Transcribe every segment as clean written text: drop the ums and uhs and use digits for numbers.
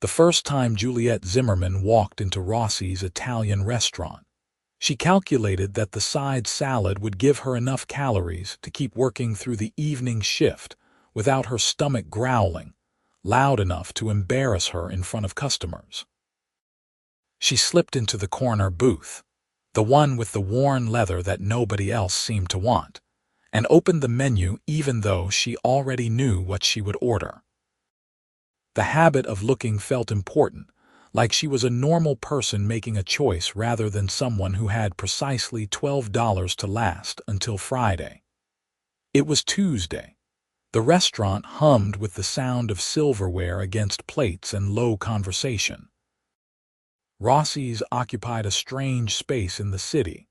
the first time Juliet Zimmerman walked into Rossi's Italian restaurant. She calculated that the side salad would give her enough calories to keep working through the evening shift without her stomach growling loud enough to embarrass her in front of customers. She slipped into the corner booth, the one with the worn leather that nobody else seemed to want, and opened the menu even though she already knew what she would order. The habit of looking felt important, like she was a normal person making a choice rather than someone who had precisely $12 to last until Friday. It was Tuesday. The restaurant hummed with the sound of silverware against plates and low conversation. Rossi's occupied a strange space in the city,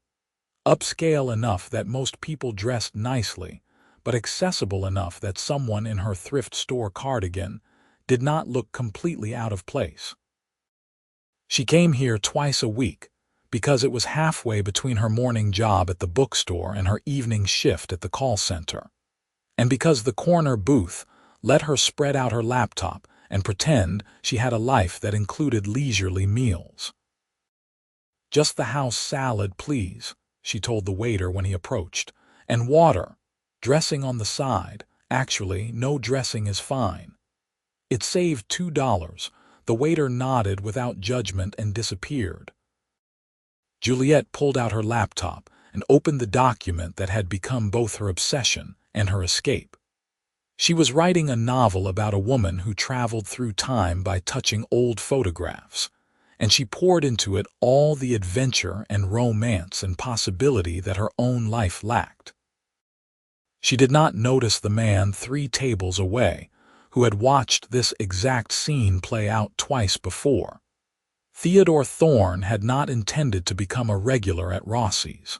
upscale enough that most people dressed nicely, but accessible enough that someone in her thrift store cardigan did not look completely out of place. She came here twice a week because it was halfway between her morning job at the bookstore and her evening shift at the call center, and because the corner booth let her spread out her laptop and pretend she had a life that included leisurely meals. "Just the house salad, please," she told the waiter when he approached, "and water. Dressing on the side. Actually, no dressing is fine." It saved $2. The waiter nodded without judgment and disappeared. Juliet pulled out her laptop and opened the document that had become both her obsession and her escape. She was writing a novel about a woman who traveled through time by touching old photographs, and she poured into it all the adventure and romance and possibility that her own life lacked. She did not notice the man 3 tables away, who had watched this exact scene play out twice before. Theodore Thorne had not intended to become a regular at Rossi's.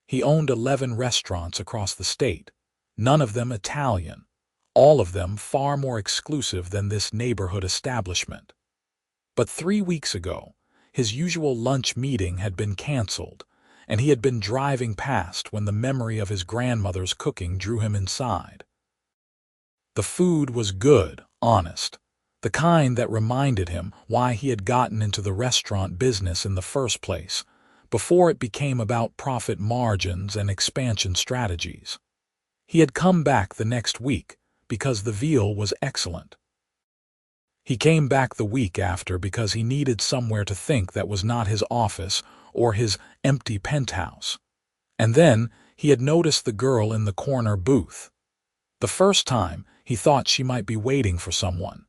He owned 11 restaurants across the state, none of them Italian, all of them far more exclusive than this neighborhood establishment. But 3 weeks ago, his usual lunch meeting had been canceled, and he had been driving past when the memory of his grandmother's cooking drew him inside. The food was good, honest, the kind that reminded him why he had gotten into the restaurant business in the first place, before it became about profit margins and expansion strategies. He had come back the next week because the veal was excellent. He came back the week after because he needed somewhere to think that was not his office or his empty penthouse. And then he had noticed the girl in the corner booth. The first time, he thought she might be waiting for someone.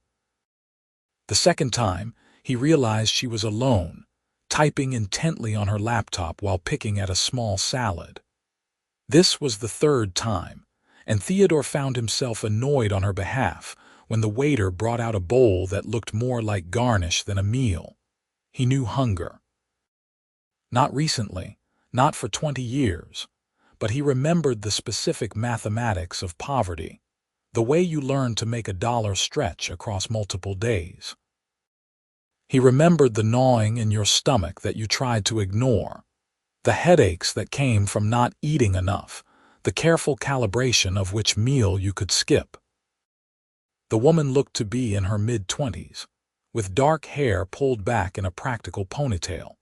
The second time, he realized she was alone, typing intently on her laptop while picking at a small salad. This was the third time, and Theodore found himself annoyed on her behalf when the waiter brought out a bowl that looked more like garnish than a meal. He knew hunger. Not recently, not for 20 years, but he remembered the specific mathematics of poverty, the way you learn to make $1 stretch across multiple days. He remembered the gnawing in your stomach that you tried to ignore, the headaches that came from not eating enough, the careful calibration of which meal you could skip. The woman looked to be in her mid-20s, with dark hair pulled back in a practical ponytail,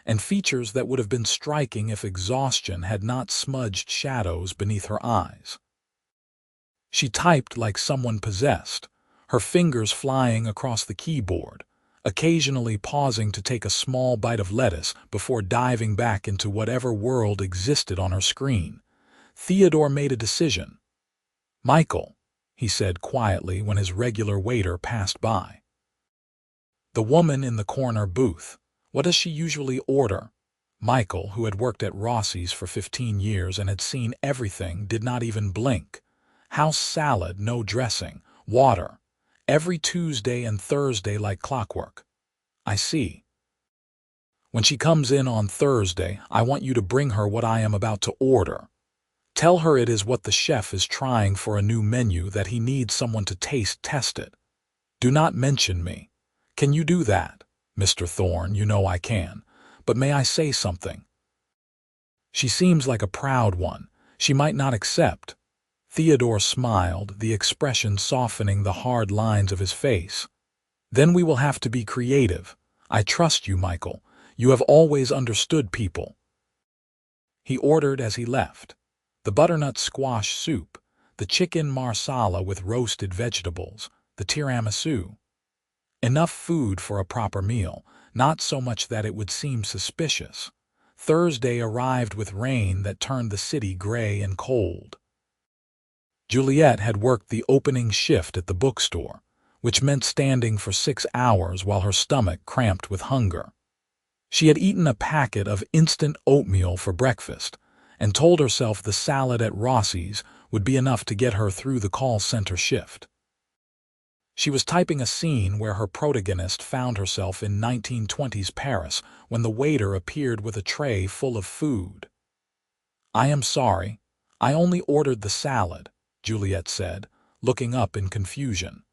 and features that would have been striking if exhaustion had not smudged shadows beneath her eyes. She typed like someone possessed, her fingers flying across the keyboard, occasionally pausing to take a small bite of lettuce before diving back into whatever world existed on her screen. Theodore made a decision. "Michael," he said quietly when his regular waiter passed by. The woman in the corner booth. "What does she usually order?" Michael, who had worked at Rossi's for 15 years and had seen everything, did not even blink. "House salad, no dressing, water. Every Tuesday and Thursday like clockwork." "I see. When she comes in on Thursday, I want you to bring her what I am about to order. Tell her it is what the chef is trying for a new menu that he needs someone to taste test it. Do not mention me. Can you do that, Mr. Thorne? You know I can. But may I say something?" "She seems like a proud one. She might not accept." Theodore smiled, the expression softening the hard lines of his face. Then we will have to be creative. I trust you, Michael. You have always understood people. He ordered as he left. The butternut squash soup, the chicken marsala with roasted vegetables, the tiramisu. Enough food for a proper meal, not so much that it would seem suspicious. Thursday arrived with rain that turned the city gray and cold. Juliet had worked the opening shift at the bookstore, which meant standing for 6 hours while her stomach cramped with hunger. She had eaten a packet of instant oatmeal for breakfast and told herself the salad at Rossi's would be enough to get her through the call center shift. She was typing a scene where her protagonist found herself in 1920s Paris when the waiter appeared with a tray full of food. "I am sorry, I only ordered the salad," Juliet said, looking up in confusion.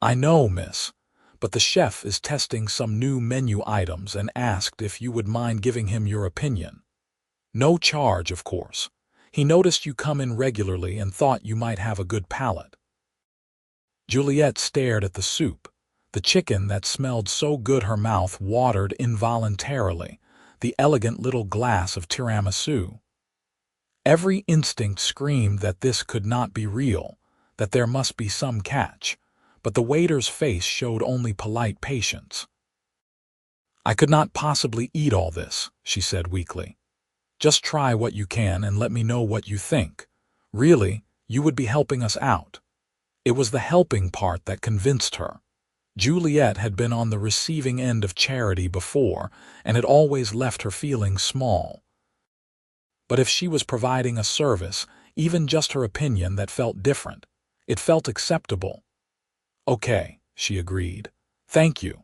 "I know, miss, but the chef is testing some new menu items and asked if you would mind giving him your opinion. No charge, of course. He noticed you come in regularly and thought you might have a good palate." Juliet stared at the soup, the chicken that smelled so good her mouth watered involuntarily, the elegant little glass of tiramisu. Every instinct screamed that this could not be real, that there must be some catch, but the waiter's face showed only polite patience. "I could not possibly eat all this," she said weakly. "Just try what you can and let me know what you think. Really, you would be helping us out." It was the helping part that convinced her. Juliet had been on the receiving end of charity before, and it always left her feeling small. But if she was providing a service, even just her opinion that felt different, it felt acceptable. "Okay," she agreed. "Thank you."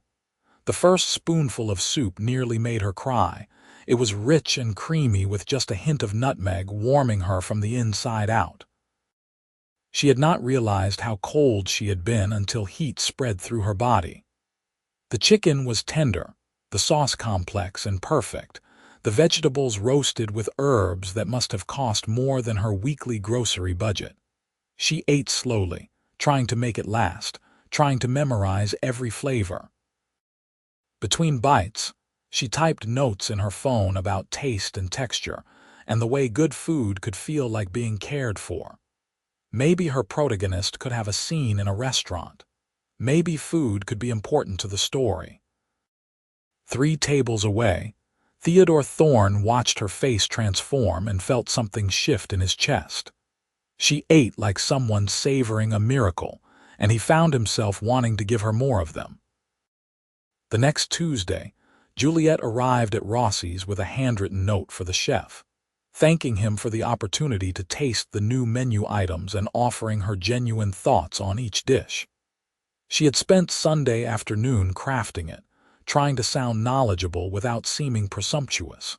The first spoonful of soup nearly made her cry. It was rich and creamy with just a hint of nutmeg warming her from the inside out. She had not realized how cold she had been until heat spread through her body. The chicken was tender, the sauce complex and perfect, the vegetables roasted with herbs that must have cost more than her weekly grocery budget. She ate slowly, trying to make it last, trying to memorize every flavor. Between bites, she typed notes in her phone about taste and texture, and the way good food could feel like being cared for. Maybe her protagonist could have a scene in a restaurant. Maybe food could be important to the story. 3 tables away, Theodore Thorne watched her face transform and felt something shift in his chest. She ate like someone savoring a miracle, and he found himself wanting to give her more of them. The next Tuesday, Juliet arrived at Rossi's with a handwritten note for the chef, thanking him for the opportunity to taste the new menu items and offering her genuine thoughts on each dish. She had spent Sunday afternoon crafting it, trying to sound knowledgeable without seeming presumptuous.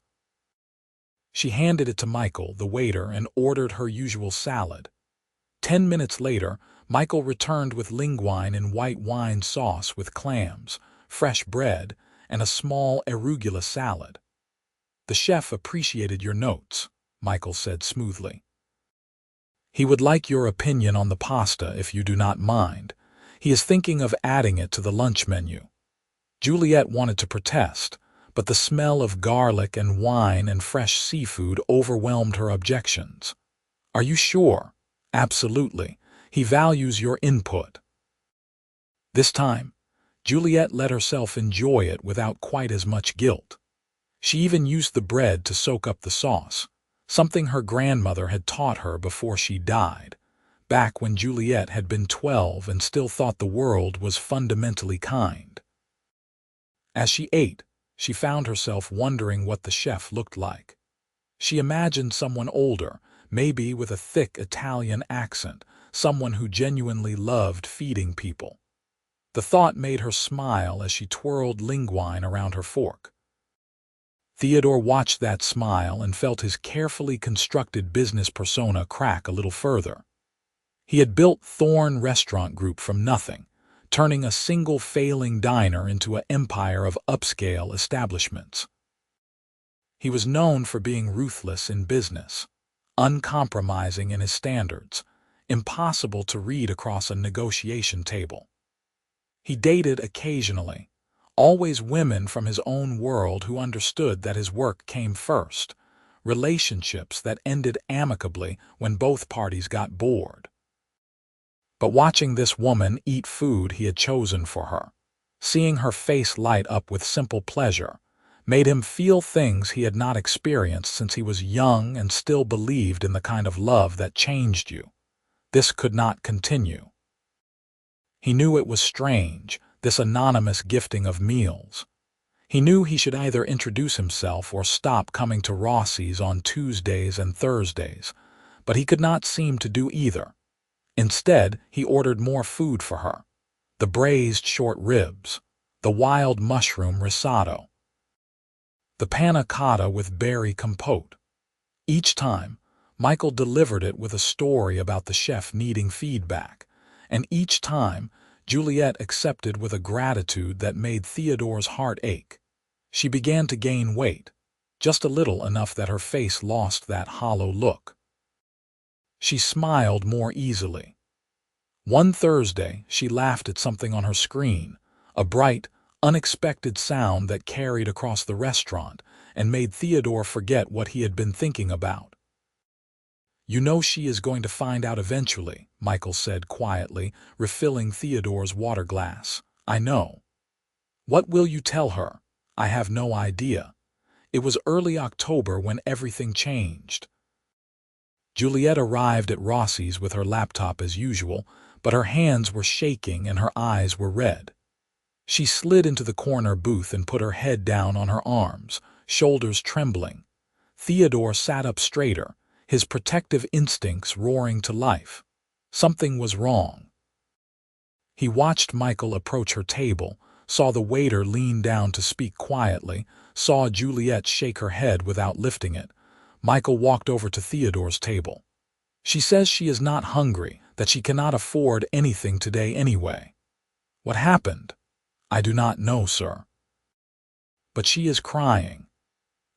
She handed it to Michael, the waiter, and ordered her usual salad. 10 minutes later, Michael returned with linguine in white wine sauce with clams, fresh bread, and a small arugula salad. "The chef appreciated your notes," Michael said smoothly. "He would like your opinion on the pasta if you do not mind. He is thinking of adding it to the lunch menu." Juliet wanted to protest, but the smell of garlic and wine and fresh seafood overwhelmed her objections. "Are you sure?" "Absolutely. He values your input." This time, Juliet let herself enjoy it without quite as much guilt. She even used the bread to soak up the sauce, something her grandmother had taught her before she died, back when Juliet had been 12 and still thought the world was fundamentally kind. As she ate, she found herself wondering what the chef looked like. She imagined someone older, maybe with a thick Italian accent, someone who genuinely loved feeding people. The thought made her smile as she twirled linguine around her fork. Theodore watched that smile and felt his carefully constructed business persona crack a little further. He had built Thorne Restaurant Group from nothing, turning a single failing diner into an empire of upscale establishments. He was known for being ruthless in business, uncompromising in his standards, impossible to read across a negotiation table. He dated occasionally, always women from his own world who understood that his work came first, relationships that ended amicably when both parties got bored. But watching this woman eat food he had chosen for her, seeing her face light up with simple pleasure, made him feel things he had not experienced since he was young and still believed in the kind of love that changed you. This could not continue. He knew it was strange, this anonymous gifting of meals. He knew he should either introduce himself or stop coming to Rossi's on Tuesdays and Thursdays, but he could not seem to do either. Instead, he ordered more food for her: the braised short ribs, the wild mushroom risotto, the panna cotta with berry compote. Each time, Michael delivered it with a story about the chef needing feedback, and each time, Juliet accepted with a gratitude that made Theodore's heart ache. She began to gain weight, just a little enough that her face lost that hollow look. She smiled more easily. One Thursday, she laughed at something on her screen, a bright, unexpected sound that carried across the restaurant and made Theodore forget what he had been thinking about. "You know she is going to find out eventually," Michael said quietly, refilling Theodore's water glass. "I know." "What will you tell her?" "I have no idea." It was early October when everything changed. Juliet arrived at Rossi's with her laptop as usual, but her hands were shaking and her eyes were red. She slid into the corner booth and put her head down on her arms, shoulders trembling. Theodore sat up straighter, his protective instincts roaring to life. Something was wrong. He watched Michael approach her table, saw the waiter lean down to speak quietly, saw Juliet shake her head without lifting it. Michael walked over to Theodore's table. "She says she is not hungry, that she cannot afford anything today anyway." "What happened?" "I do not know, sir." "But she is crying."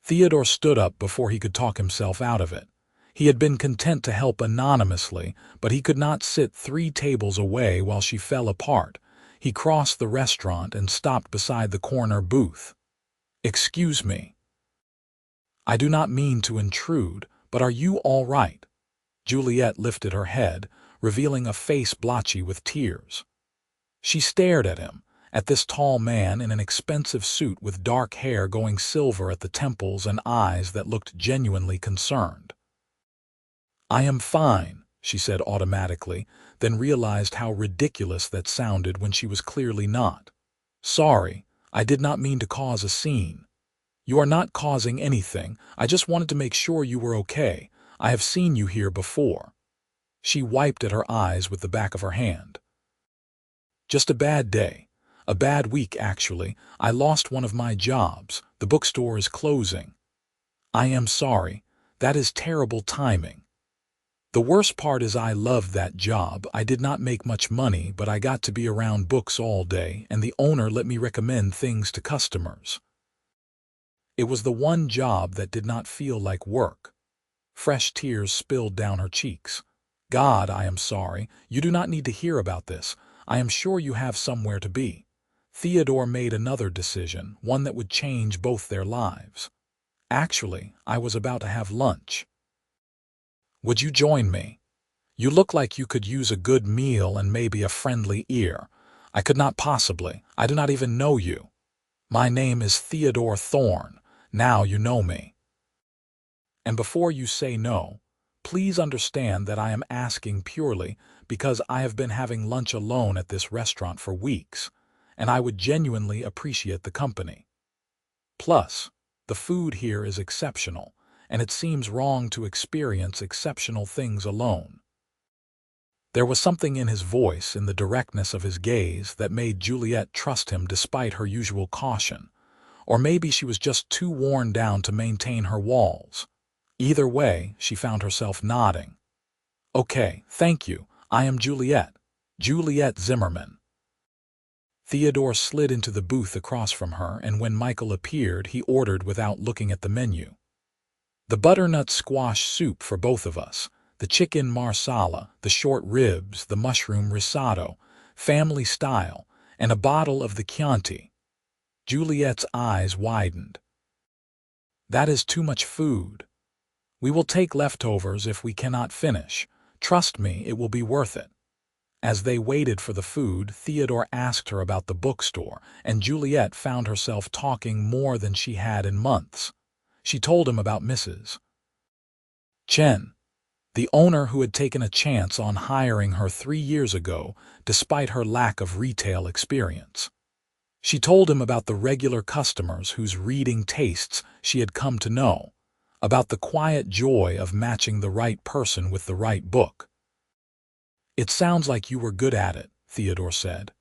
Theodore stood up before he could talk himself out of it. He had been content to help anonymously, but he could not sit 3 tables away while she fell apart. He crossed the restaurant and stopped beside the corner booth. "Excuse me. I do not mean to intrude, but are you all right?" Juliet lifted her head, revealing a face blotchy with tears. She stared at him, at this tall man in an expensive suit with dark hair going silver at the temples and eyes that looked genuinely concerned. "I am fine," she said automatically, then realized how ridiculous that sounded when she was clearly not. "Sorry, I did not mean to cause a scene." "You are not causing anything. I just wanted to make sure you were okay. I have seen you here before." She wiped at her eyes with the back of her hand. "Just a bad day. A bad week, actually. I lost one of my jobs. The bookstore is closing." "I am sorry. That is terrible timing." "The worst part is I loved that job. I did not make much money, but I got to be around books all day, and the owner let me recommend things to customers. It was the one job that did not feel like work." Fresh tears spilled down her cheeks. "God, I am sorry. You do not need to hear about this. I am sure you have somewhere to be." Theodore made another decision, one that would change both their lives. "Actually, I was about to have lunch. Would you join me? You look like you could use a good meal and maybe a friendly ear." "I could not possibly. I do not even know you." "My name is Theodore Thorne. Now you know me. And before you say no, please understand that I am asking purely because I have been having lunch alone at this restaurant for weeks, and I would genuinely appreciate the company. Plus, the food here is exceptional, and it seems wrong to experience exceptional things alone." There was something in his voice, in the directness of his gaze, that made Juliet trust him despite her usual caution. Or maybe she was just too worn down to maintain her walls. Either way, she found herself nodding. "Okay, thank you. I am Juliet. Juliet Zimmerman." Theodore slid into the booth across from her, and when Michael appeared, he ordered without looking at the menu. "The butternut squash soup for both of us, the chicken marsala, the short ribs, the mushroom risotto, family style, and a bottle of the Chianti. Juliet's eyes widened. That is too much food. We will take leftovers if we cannot finish. Trust me, it will be worth it. As they waited for the food, Theodore asked her about the bookstore, and Juliet found herself talking more than she had in months. She told him about Mrs. Chen, the owner who had taken a chance on hiring her 3 years ago, despite her lack of retail experience. She told him about the regular customers whose reading tastes she had come to know, about the quiet joy of matching the right person with the right book. It sounds like you were good at it, Theodore said.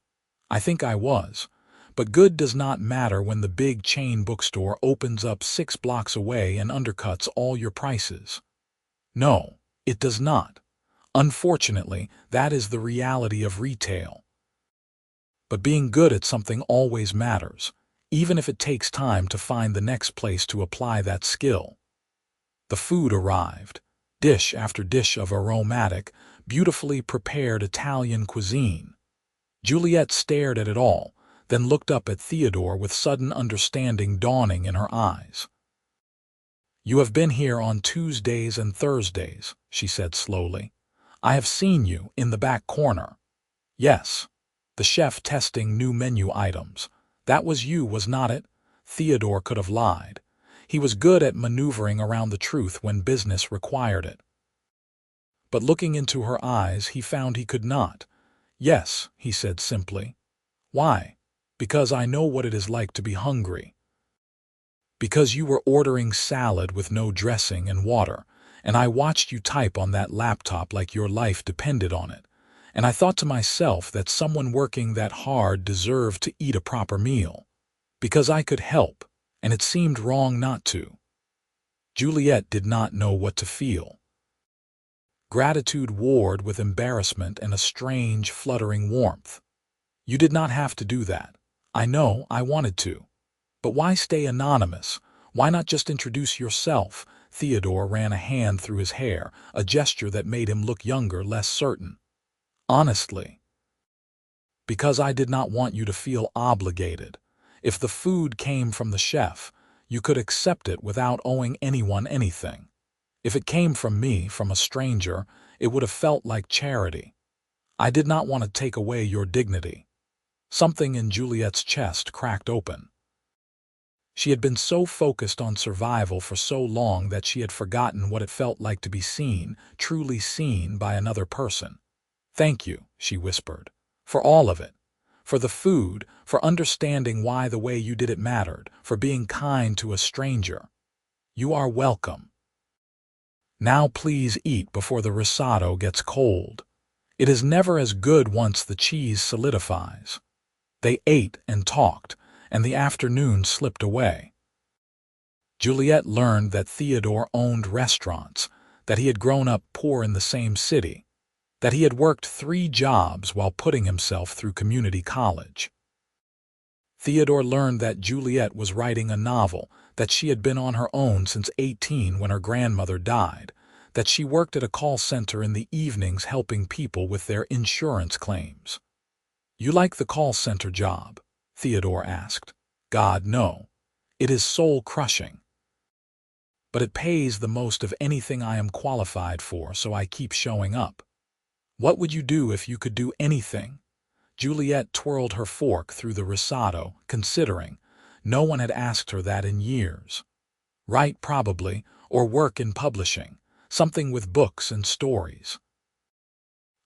I think I was, but good does not matter when the big chain bookstore opens up 6 blocks away and undercuts all your prices. No, it does not. Unfortunately, that is the reality of retail. But being good at something always matters, even if it takes time to find the next place to apply that skill. The food arrived, dish after dish of aromatic, beautifully prepared Italian cuisine. Juliet stared at it all, then looked up at Theodore with sudden understanding dawning in her eyes. You have been here on Tuesdays and Thursdays, she said slowly. I have seen you in the back corner. Yes, the chef testing new menu items. That was you, was not it? Theodore could have lied. He was good at maneuvering around the truth when business required it. But looking into her eyes, he found he could not. Yes, he said simply. Why? Because I know what it is like to be hungry. Because you were ordering salad with no dressing and water, and I watched you type on that laptop like your life depended on it. And I thought to myself that someone working that hard deserved to eat a proper meal. Because I could help, and it seemed wrong not to. Juliet did not know what to feel. Gratitude warred with embarrassment and a strange, fluttering warmth. You did not have to do that. I know I wanted to. But why stay anonymous? Why not just introduce yourself? Theodore ran a hand through his hair, a gesture that made him look younger, less certain. Honestly. Because I did not want you to feel obligated. If the food came from the chef, you could accept it without owing anyone anything. If it came from me, from a stranger, it would have felt like charity. I did not want to take away your dignity. Something in Juliet's chest cracked open. She had been so focused on survival for so long that she had forgotten what it felt like to be seen, truly seen by another person. Thank you, she whispered, for all of it. For the food, for understanding why the way you did it mattered, for being kind to a stranger. You are welcome. Now please eat before the risotto gets cold. It is never as good once the cheese solidifies. They ate and talked, and the afternoon slipped away. Juliet learned that Theodore owned restaurants, that he had grown up poor in the same city, that he had worked 3 jobs while putting himself through community college. Theodore learned that Juliet was writing a novel, that she had been on her own since 18 when her grandmother died, that she worked at a call center in the evenings helping people with their insurance claims. You like the call center job? Theodore asked. God, no. It is soul-crushing. But it pays the most of anything I am qualified for, so I keep showing up. What would you do if you could do anything? Juliet twirled her fork through the risotto, considering. No one had asked her that in years. Write, probably, or work in publishing, something with books and stories.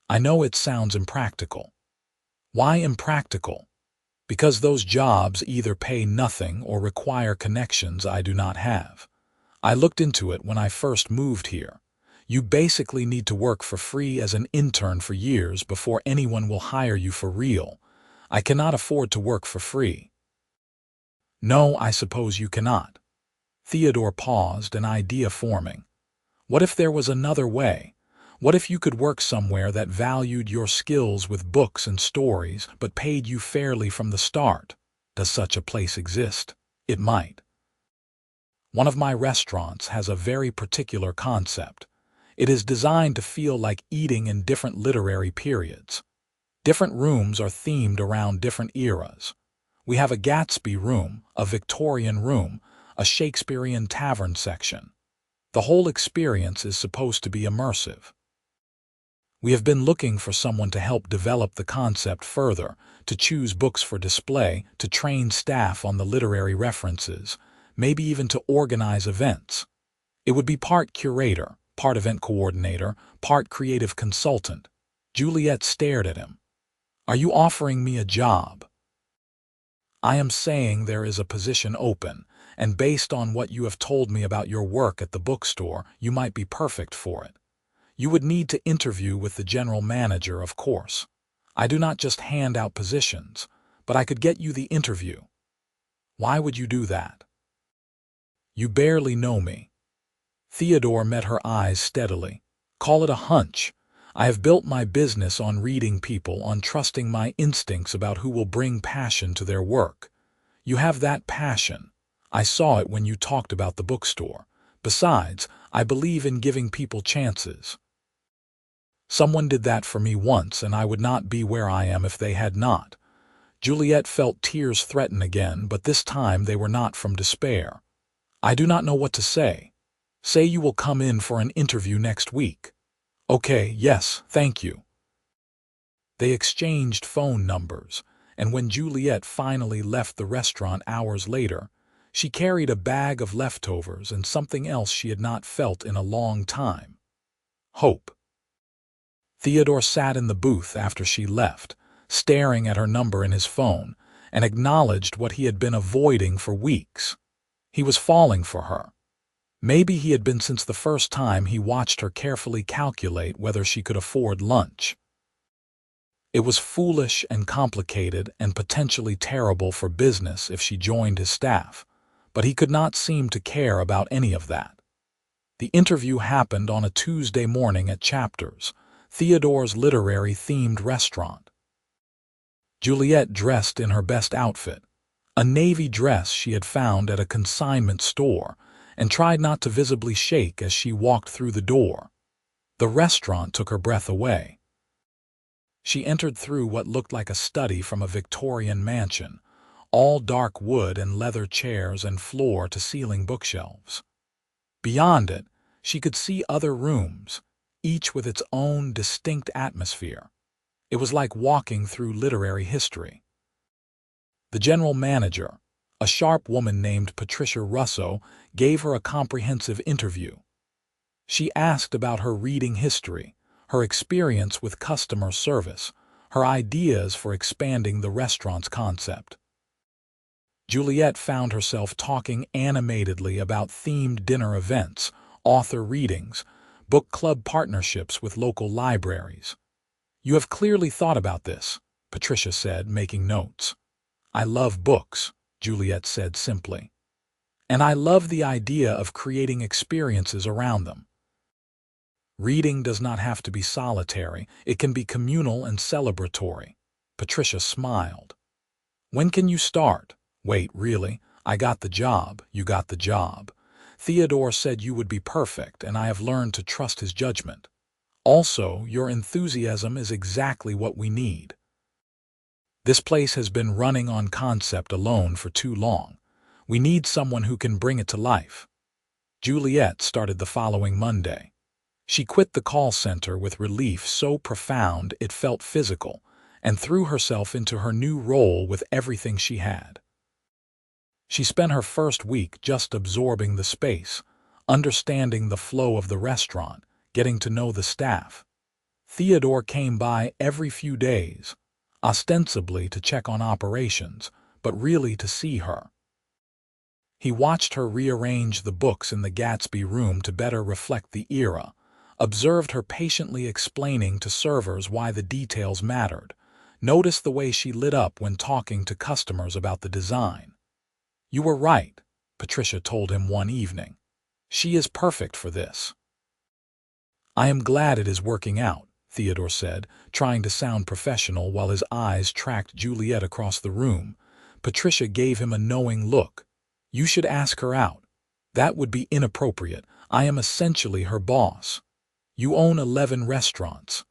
I know it sounds impractical. Why impractical? Because those jobs either pay nothing or require connections I do not have. I looked into it when I first moved here. You basically need to work for free as an intern for years before anyone will hire you for real. I cannot afford to work for free. No, I suppose you cannot. Theodore paused, an idea forming. What if there was another way? What if you could work somewhere that valued your skills with books and stories, but paid you fairly from the start? Does such a place exist? It might. One of my restaurants has a very particular concept. It is designed to feel like eating in different literary periods. Different rooms are themed around different eras. We have a Gatsby room, a Victorian room, a Shakespearean tavern section. The whole experience is supposed to be immersive. We have been looking for someone to help develop the concept further, to choose books for display, to train staff on the literary references, maybe even to organize events. It would be part curator, part event coordinator, part creative consultant. Juliet stared at him. Are you offering me a job? I am saying there is a position open, and based on what you have told me about your work at the bookstore, you might be perfect for it. You would need to interview with the general manager, of course. I do not just hand out positions, but I could get you the interview. Why would you do that? You barely know me. Theodore met her eyes steadily. Call it a hunch. I have built my business on reading people, on trusting my instincts about who will bring passion to their work. You have that passion. I saw it when you talked about the bookstore. Besides, I believe in giving people chances. Someone did that for me once, and I would not be where I am if they had not. Juliet felt tears threaten again, but this time they were not from despair. I do not know what to say. Say you will come in for an interview next week. Okay, yes, thank you. They exchanged phone numbers, and when Juliet finally left the restaurant hours later, she carried a bag of leftovers and something else she had not felt in a long time. Hope. Theodore sat in the booth after she left, staring at her number in his phone, and acknowledged what he had been avoiding for weeks. He was falling for her. Maybe he had been since the first time he watched her carefully calculate whether she could afford lunch. It was foolish and complicated and potentially terrible for business if she joined his staff, but he could not seem to care about any of that. The interview happened on a Tuesday morning at Chapters, Theodore's literary-themed restaurant. Juliet dressed in her best outfit, a navy dress she had found at a consignment store, and tried not to visibly shake as she walked through the door. The restaurant took her breath away. She entered through what looked like a study from a Victorian mansion, all dark wood and leather chairs and floor-to-ceiling bookshelves. Beyond it, she could see other rooms, each with its own distinct atmosphere. It was like walking through literary history. The general manager, a sharp woman named Patricia Russo, gave her a comprehensive interview. She asked about her reading history, her experience with customer service, her ideas for expanding the restaurant's concept. Juliet found herself talking animatedly about themed dinner events, author readings, book club partnerships with local libraries. You have clearly thought about this, Patricia said, making notes. I love books, Juliet said simply. And I love the idea of creating experiences around them. Reading does not have to be solitary, it can be communal and celebratory. Patricia smiled. When can you start? Wait, really? I got the job, you got the job. Theodore said you would be perfect, and I have learned to trust his judgment. Also, your enthusiasm is exactly what we need. This place has been running on concept alone for too long. We need someone who can bring it to life. Juliet started the following Monday. She quit the call center with relief so profound it felt physical, and threw herself into her new role with everything she had. She spent her first week just absorbing the space, understanding the flow of the restaurant, getting to know the staff. Theodore came by every few days, ostensibly to check on operations, but really to see her. He watched her rearrange the books in the Gatsby room to better reflect the era, observed her patiently explaining to servers why the details mattered, noticed the way she lit up when talking to customers about the design. You were right, Patricia told him one evening. She is perfect for this. I am glad it is working out, Theodore said, trying to sound professional while his eyes tracked Juliet across the room. Patricia gave him a knowing look. You should ask her out. That would be inappropriate. I am essentially her boss. You own 11 restaurants.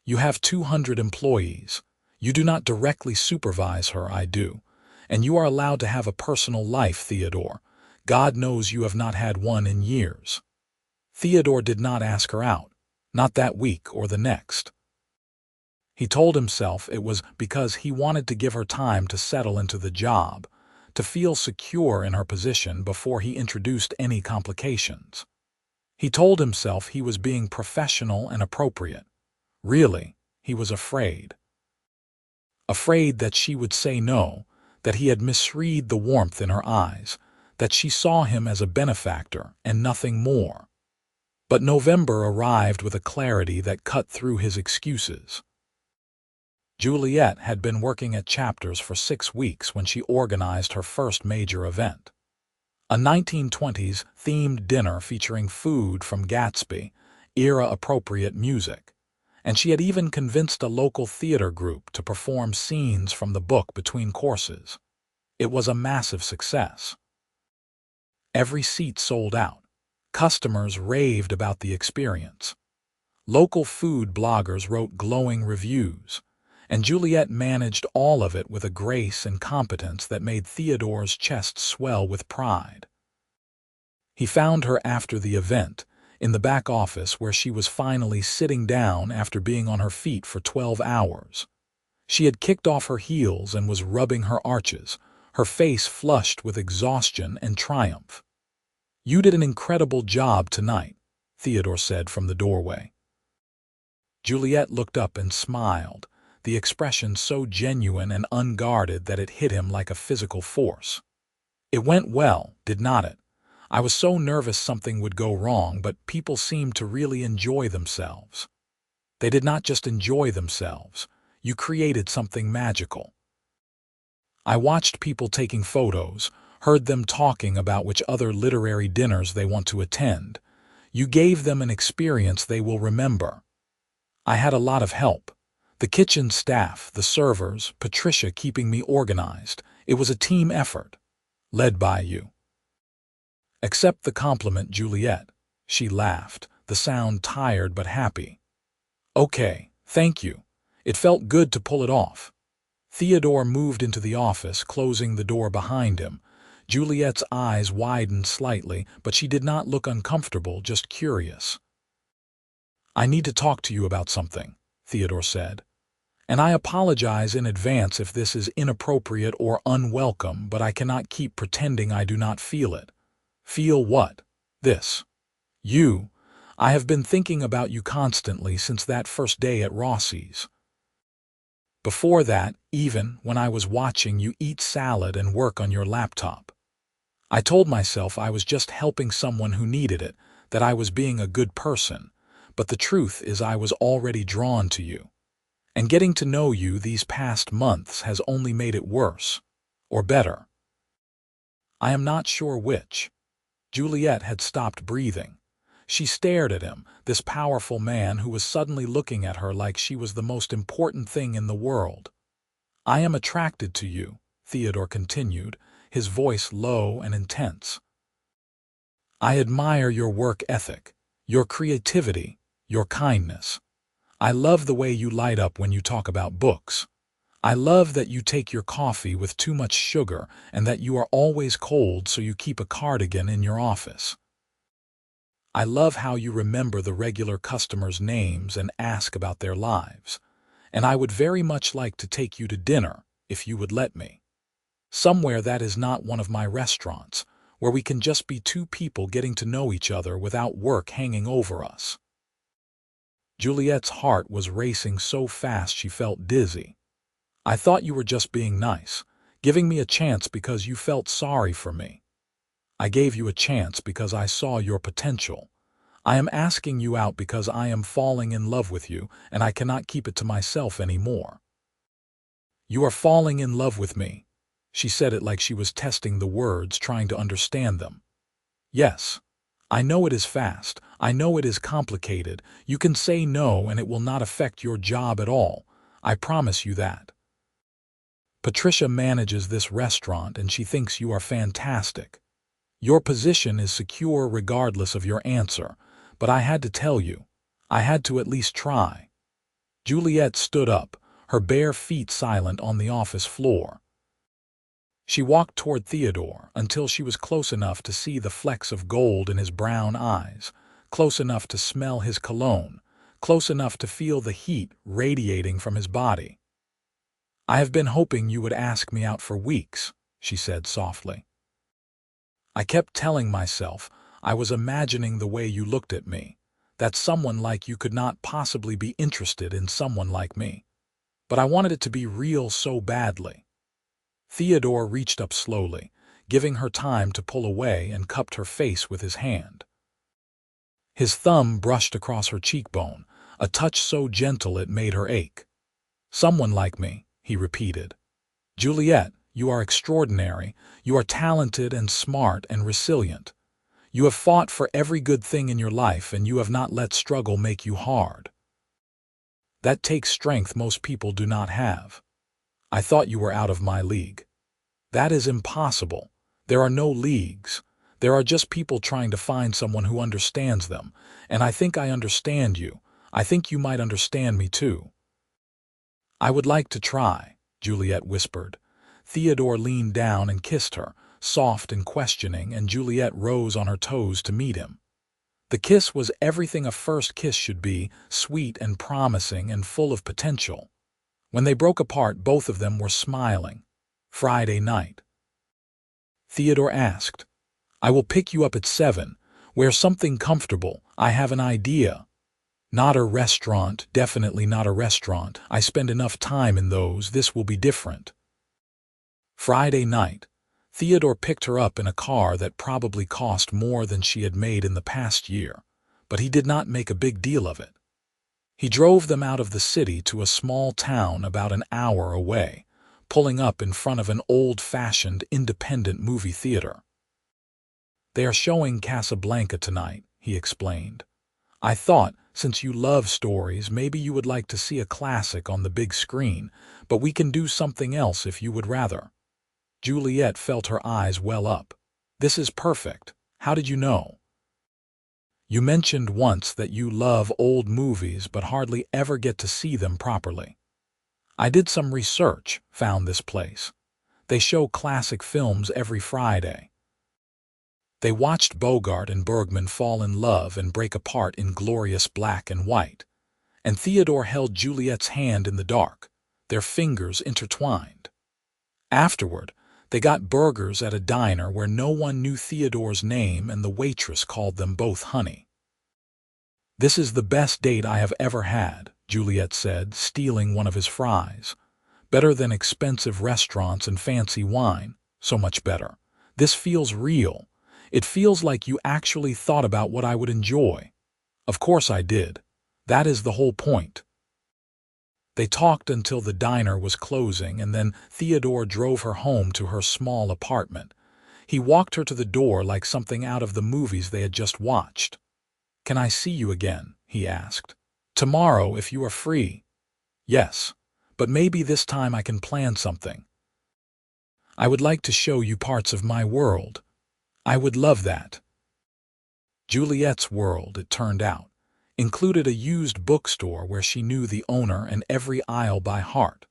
You have 200 employees. You do not directly supervise her, I do. And you are allowed to have a personal life, Theodore. God knows you have not had one in years. Theodore did not ask her out, not that week or the next. He told himself it was because he wanted to give her time to settle into the job, to feel secure in her position before he introduced any complications. He told himself he was being professional and appropriate. Really, he was afraid. Afraid that she would say no, that he had misread the warmth in her eyes, that she saw him as a benefactor and nothing more. But November arrived with a clarity that cut through his excuses. Juliet had been working at Chapters for 6 weeks when she organized her first major event. A 1920s themed dinner featuring food from Gatsby, era-appropriate music, and she had even convinced a local theater group to perform scenes from the book between courses. It was a massive success. Every seat sold out. Customers raved about the experience. Local food bloggers wrote glowing reviews, and Juliet managed all of it with a grace and competence that made Theodore's chest swell with pride. He found her after the event, in the back office where she was finally sitting down after being on her feet for 12 hours. She had kicked off her heels and was rubbing her arches, her face flushed with exhaustion and triumph. "You did an incredible job tonight," Theodore said from the doorway. Juliet looked up and smiled, the expression so genuine and unguarded that it hit him like a physical force. "It went well, did not it? I was so nervous something would go wrong, but people seemed to really enjoy themselves." "They did not just enjoy themselves. You created something magical. I watched people taking photos, heard them talking about which other literary dinners they want to attend. You gave them an experience they will remember. I had a lot of help. The kitchen staff, the servers, Patricia keeping me organized. It was a team effort, led by you." "Accept the compliment, Juliet," she laughed, the sound tired but happy. "Okay, thank you. It felt good to pull it off." Theodore moved into the office, closing the door behind him. Juliet's eyes widened slightly, but she did not look uncomfortable, just curious. "I need to talk to you about something," Theodore said. "And I apologize in advance if this is inappropriate or unwelcome, but I cannot keep pretending I do not feel it." "Feel what?" "This. You. I have been thinking about you constantly since that first day at Rossi's. Before that, even when I was watching you eat salad and work on your laptop. I told myself I was just helping someone who needed it, that I was being a good person, but the truth is I was already drawn to you. And getting to know you these past months has only made it worse. Or better. I am not sure which." Juliet had stopped breathing. She stared at him, this powerful man who was suddenly looking at her like she was the most important thing in the world. "I am attracted to you," Theodore continued, his voice low and intense. "I admire your work ethic, your creativity, your kindness. I love the way you light up when you talk about books. I love that you take your coffee with too much sugar and that you are always cold so you keep a cardigan in your office. I love how you remember the regular customers' names and ask about their lives. And I would very much like to take you to dinner, if you would let me. Somewhere that is not one of my restaurants, where we can just be two people getting to know each other without work hanging over us." Juliet's heart was racing so fast she felt dizzy. "I thought you were just being nice, giving me a chance because you felt sorry for me. I gave you a chance because I saw your potential. I am asking you out because I am falling in love with you and I cannot keep it to myself anymore." "You are falling in love with me." She said it like she was testing the words, trying to understand them. "Yes. I know it is fast. I know it is complicated. You can say no and it will not affect your job at all. I promise you that. Patricia manages this restaurant and she thinks you are fantastic. Your position is secure regardless of your answer, but I had to tell you. I had to at least try. Juliet stood up, her bare feet silent on the office floor. She walked toward Theodore until she was close enough to see the flecks of gold in his brown eyes, close enough to smell his cologne, close enough to feel the heat radiating from his body. "I have been hoping you would ask me out for weeks," she said softly. "I kept telling myself I was imagining the way you looked at me, that someone like you could not possibly be interested in someone like me. But I wanted it to be real so badly." Theodore reached up slowly, giving her time to pull away, and cupped her face with his hand. His thumb brushed across her cheekbone, a touch so gentle it made her ache. "Someone like me," he repeated. "Juliet, you are extraordinary. You are talented and smart and resilient. You have fought for every good thing in your life, and you have not let struggle make you hard. That takes strength most people do not have. I thought you were out of my league. That is impossible. There are no leagues. There are just people trying to find someone who understands them, and I think I understand you. I think you might understand me too." "I would like to try," Juliet whispered. Theodore leaned down and kissed her, soft and questioning, and Juliet rose on her toes to meet him. The kiss was everything a first kiss should be, sweet and promising and full of potential. When they broke apart, both of them were smiling. Friday night. Theodore asked, "I will pick you up at 7. Wear something comfortable. I have an idea." "Not a restaurant, definitely not a restaurant. I spend enough time in those. This will be different." Friday night. Theodore picked her up in a car that probably cost more than she had made in the past year, but he did not make a big deal of it. He drove them out of the city to a small town about an hour away, pulling up in front of an old-fashioned independent movie theater. "They are showing Casablanca tonight," he explained. "I thought, since you love stories, maybe you would like to see a classic on the big screen, but we can do something else if you would rather." Juliet felt her eyes well up. "This is perfect. How did you know?" "You mentioned once that you love old movies but hardly ever get to see them properly. I did some research, found this place. They show classic films every Friday." They watched Bogart and Bergman fall in love and break apart in glorious black and white, and Theodore held Juliet's hand in the dark, their fingers intertwined. Afterward, they got burgers at a diner where no one knew Theodore's name, and the waitress called them both honey. "This is the best date I have ever had," Juliet said, stealing one of his fries. "Better than expensive restaurants and fancy wine. So much better. This feels real. It feels like you actually thought about what I would enjoy." "Of course I did. That is the whole point." They talked until the diner was closing, and then Theodore drove her home to her small apartment. He walked her to the door like something out of the movies they had just watched. "Can I see you again?" he asked. "Tomorrow, if you are free." "Yes, but maybe this time I can plan something. I would like to show you parts of my world." "I would love that." Juliet's world, it turned out, included a used bookstore where she knew the owner and every aisle by heart,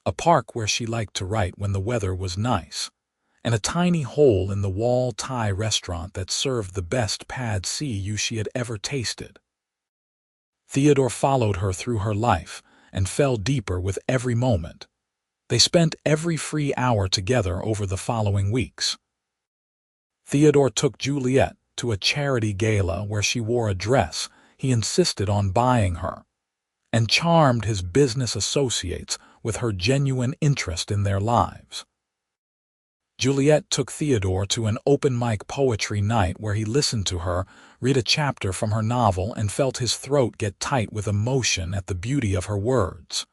a park where she liked to write when the weather was nice, and a tiny hole-in-the-wall Thai restaurant that served the best pad see ew she had ever tasted. Theodore followed her through her life and fell deeper with every moment. They spent every free hour together over the following weeks. Theodore took Juliet to a charity gala where she wore a dress he insisted on buying her, and charmed his business associates with her genuine interest in their lives. Juliet took Theodore to an open-mic poetry night where he listened to her read a chapter from her novel and felt his throat get tight with emotion at the beauty of her words.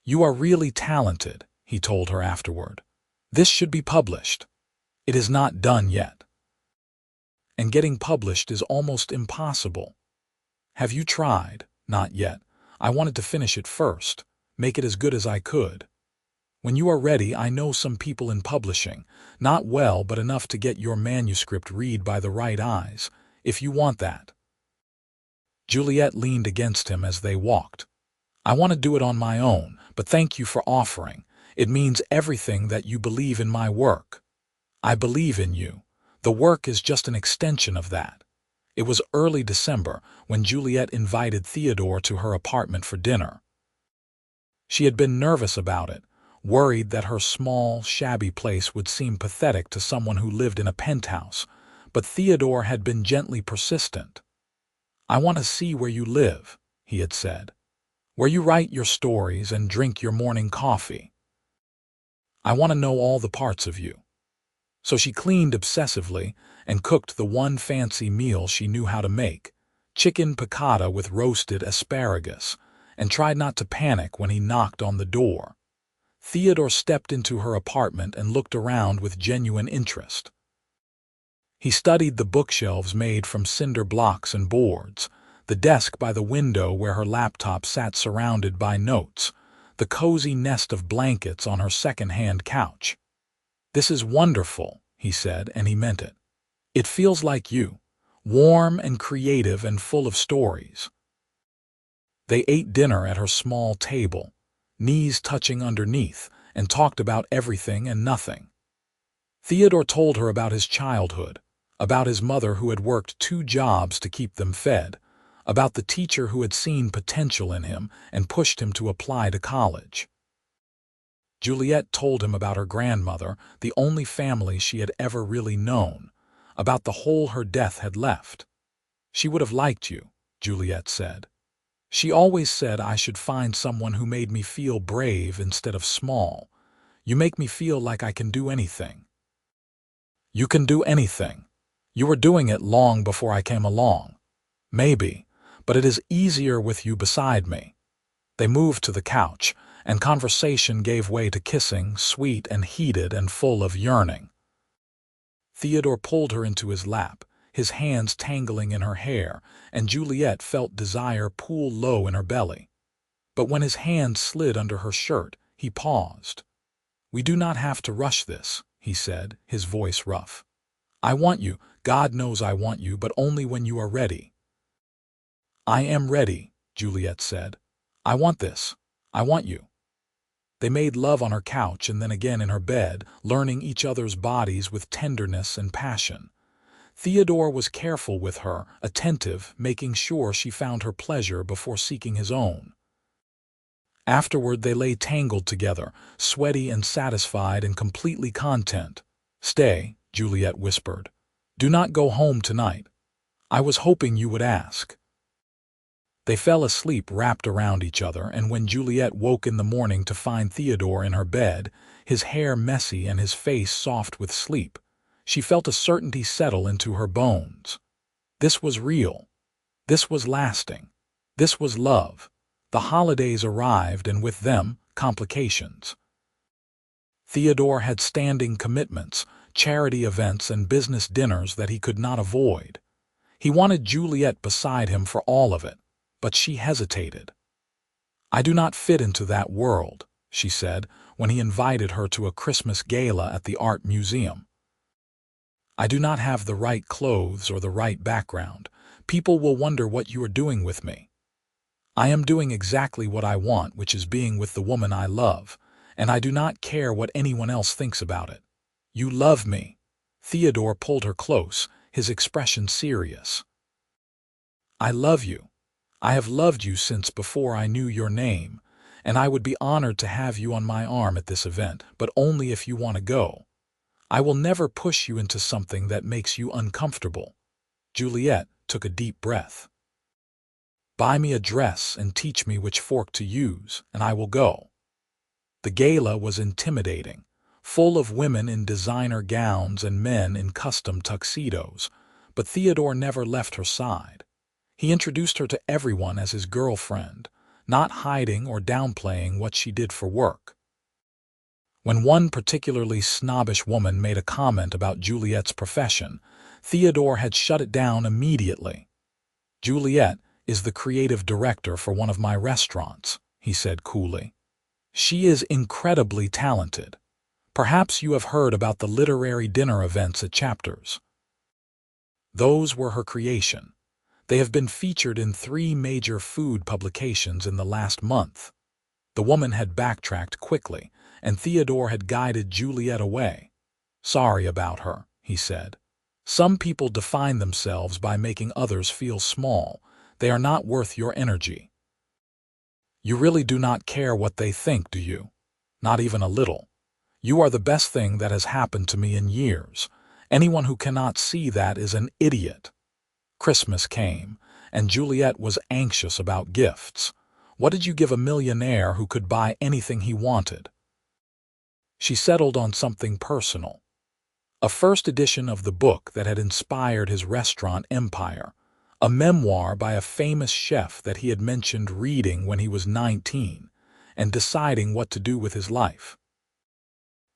"You are really talented," he told her afterward. "This should be published. It is not done yet. And getting published is almost impossible. Have you tried?" "Not yet. I wanted to finish it first, make it as good as I could. When you are ready, I know some people in publishing, not well but enough to get your manuscript read by the right eyes, if you want that." Juliet leaned against him as they walked. I want to do it on my own, but thank you for offering. It means everything that you believe in my work. I believe in you. The work is just an extension of that. It was early December when Juliet invited Theodore to her apartment for dinner. She had been nervous about it, worried that her small, shabby place would seem pathetic to someone who lived in a penthouse, but Theodore had been gently persistent. I want to see where you live, he had said, where you write your stories and drink your morning coffee. I want to know all the parts of you. So she cleaned obsessively and cooked the one fancy meal she knew how to make, chicken piccata with roasted asparagus, and tried not to panic when he knocked on the door. Theodore stepped into her apartment and looked around with genuine interest. He studied the bookshelves made from cinder blocks and boards, the desk by the window where her laptop sat surrounded by notes, the cozy nest of blankets on her second-hand couch. "This is wonderful," he said, and he meant it. "It feels like you, warm and creative and full of stories." They ate dinner at her small table, knees touching underneath, and talked about everything and nothing. Theodore told her about his childhood, about his mother who had worked 2 jobs to keep them fed, about the teacher who had seen potential in him and pushed him to apply to college. Juliet told him about her grandmother, the only family she had ever really known, about the hole her death had left. "She would have liked you," Juliet said. "She always said I should find someone who made me feel brave instead of small. You make me feel like I can do anything." "You can do anything. You were doing it long before I came along. Maybe, but it is easier with you beside me." They moved to the couch, and conversation gave way to kissing, sweet and heated and full of yearning. Theodore pulled her into his lap, his hands tangling in her hair, and Juliet felt desire pool low in her belly. But when his hand slid under her shirt, he paused. "We do not have to rush this," he said, his voice rough. "I want you, God knows I want you, but only when you are ready." "I am ready," Juliet said. "I want this. I want you." They made love on her couch and then again in her bed, learning each other's bodies with tenderness and passion. Theodore was careful with her, attentive, making sure she found her pleasure before seeking his own. Afterward they lay tangled together, sweaty and satisfied and completely content. "Stay," Juliet whispered. "Do not go home tonight. I was hoping you would ask." They fell asleep wrapped around each other, and when Juliet woke in the morning to find Theodore in her bed, his hair messy and his face soft with sleep, she felt a certainty settle into her bones. This was real. This was lasting. This was love. The holidays arrived, and with them, complications. Theodore had standing commitments, charity events and business dinners that he could not avoid. He wanted Juliet beside him for all of it, but she hesitated. "I do not fit into that world," she said when he invited her to a Christmas gala at the art museum. "I do not have the right clothes or the right background. People will wonder what you are doing with me. I am doing exactly what I want, which is being with the woman I love, and I do not care what anyone else thinks about it." "You love me." Theodore pulled her close, his expression serious. "I love you. I have loved you since before I knew your name, and I would be honored to have you on my arm at this event, but only if you want to go. I will never push you into something that makes you uncomfortable." Juliet took a deep breath. "Buy me a dress and teach me which fork to use, and I will go." The gala was intimidating, full of women in designer gowns and men in custom tuxedos, but Theodore never left her side. He introduced her to everyone as his girlfriend, not hiding or downplaying what she did for work. When one particularly snobbish woman made a comment about Juliet's profession, Theodore had shut it down immediately. "Juliet is the creative director for one of my restaurants," he said coolly. "She is incredibly talented. Perhaps you have heard about the literary dinner events at Chapters. Those were her creation. They have been featured in 3 major food publications in the last month." The woman had backtracked quickly, and Theodore had guided Juliet away. "Sorry about her," he said. "Some people define themselves by making others feel small. They are not worth your energy. You really do not care what they think, do you? Not even a little. You are the best thing that has happened to me in years. Anyone who cannot see that is an idiot." Christmas came, and Juliet was anxious about gifts. What did you give a millionaire who could buy anything he wanted? She settled on something personal. A first edition of the book that had inspired his restaurant empire, a memoir by a famous chef that he had mentioned reading when he was 19 and deciding what to do with his life.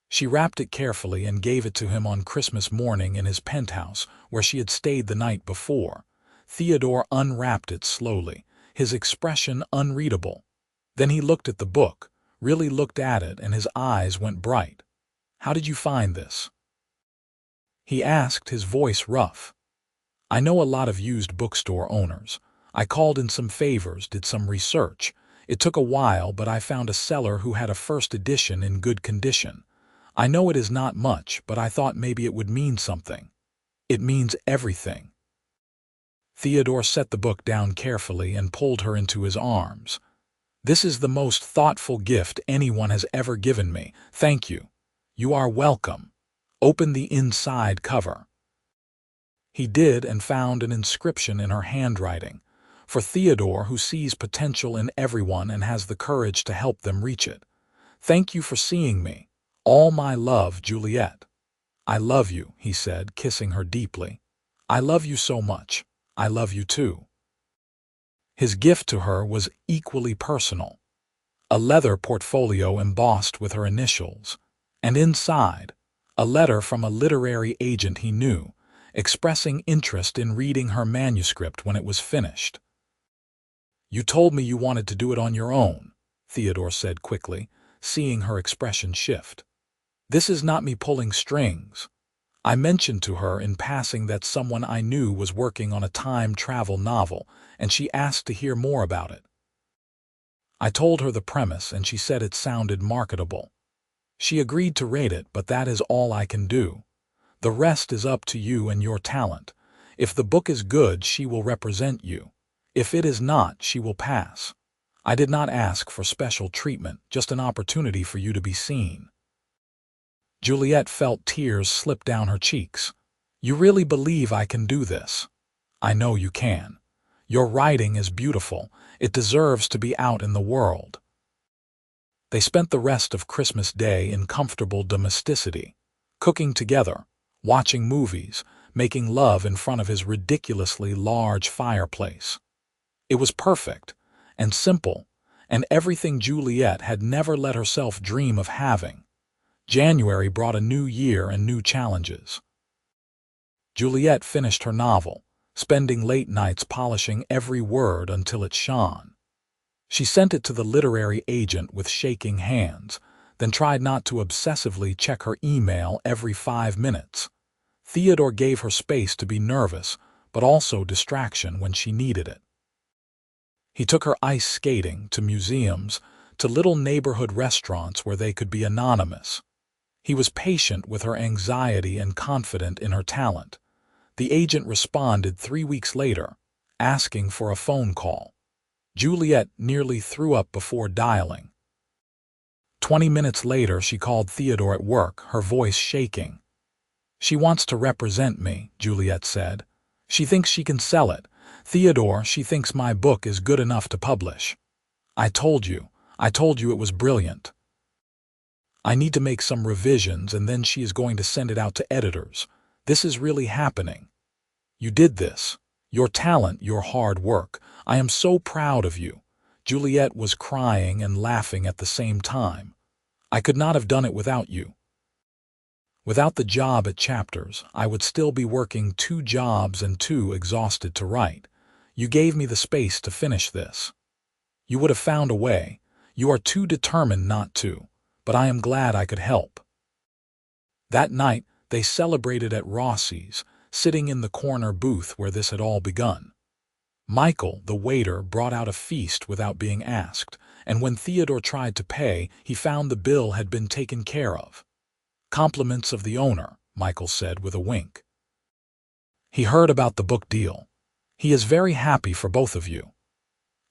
She wrapped it carefully and gave it to him on Christmas morning in his penthouse where she had stayed the night before. Theodore unwrapped it slowly, his expression unreadable. Then he looked at the book, really looked at it, and his eyes went bright. "How did you find this?" he asked, his voice rough. "I know a lot of used bookstore owners. I called in some favors, did some research. It took a while, but I found a seller who had a first edition in good condition. I know it is not much, but I thought maybe it would mean something." "It means everything." Theodore set the book down carefully and pulled her into his arms. "This is the most thoughtful gift anyone has ever given me. Thank you. You are welcome. Open the inside cover." He did, and found an inscription in her handwriting. For Theodore, who sees potential in everyone and has the courage to help them reach it. "Thank you for seeing me. All my love, Juliet." "I love you," he said, kissing her deeply. "I love you so much. I love you too." His gift to her was equally personal. A leather portfolio embossed with her initials, and inside, a letter from a literary agent he knew, expressing interest in reading her manuscript when it was finished. "You told me you wanted to do it on your own," Theodore said quickly, seeing her expression shift. "This is not me pulling strings. I mentioned to her in passing that someone I knew was working on a time travel novel, and she asked to hear more about it. I told her the premise, and she said it sounded marketable. She agreed to rate it, but that is all I can do. The rest is up to you and your talent. If the book is good, she will represent you. If it is not, she will pass. I did not ask for special treatment, just an opportunity for you to be seen." Juliet felt tears slip down her cheeks. "You really believe I can do this?" "I know you can. Your writing is beautiful. It deserves to be out in the world." They spent the rest of Christmas Day in comfortable domesticity, cooking together, watching movies, making love in front of his ridiculously large fireplace. It was perfect and simple, and everything Juliet had never let herself dream of having. January brought a new year and new challenges. Juliet finished her novel, spending late nights polishing every word until it shone. She sent it to the literary agent with shaking hands, then tried not to obsessively check her email every 5 minutes. Theodore gave her space to be nervous, but also distraction when she needed it. He took her ice skating, to museums, to little neighborhood restaurants where they could be anonymous. He was patient with her anxiety and confident in her talent. The agent responded 3 weeks later, asking for a phone call. Juliet nearly threw up before dialing. 20 minutes later, she called Theodore at work, her voice shaking. "She wants to represent me," Juliet said. "She thinks she can sell it. Theodore, she thinks my book is good enough to publish. I told you it was brilliant. I need to make some revisions, and then she is going to send it out to editors. This is really happening. You did this. Your talent, your hard work. I am so proud of you." Juliet was crying and laughing at the same time. "I could not have done it without you. Without the job at Chapters, I would still be working 2 jobs and too exhausted to write. You gave me the space to finish this. You would have found a way. You are too determined not to, but I am glad I could help." That night, they celebrated at Rossi's, sitting in the corner booth where this had all begun. Michael, the waiter, brought out a feast without being asked, and when Theodore tried to pay, he found the bill had been taken care of. "Compliments of the owner," Michael said with a wink. "He heard about the book deal. He is very happy for both of you."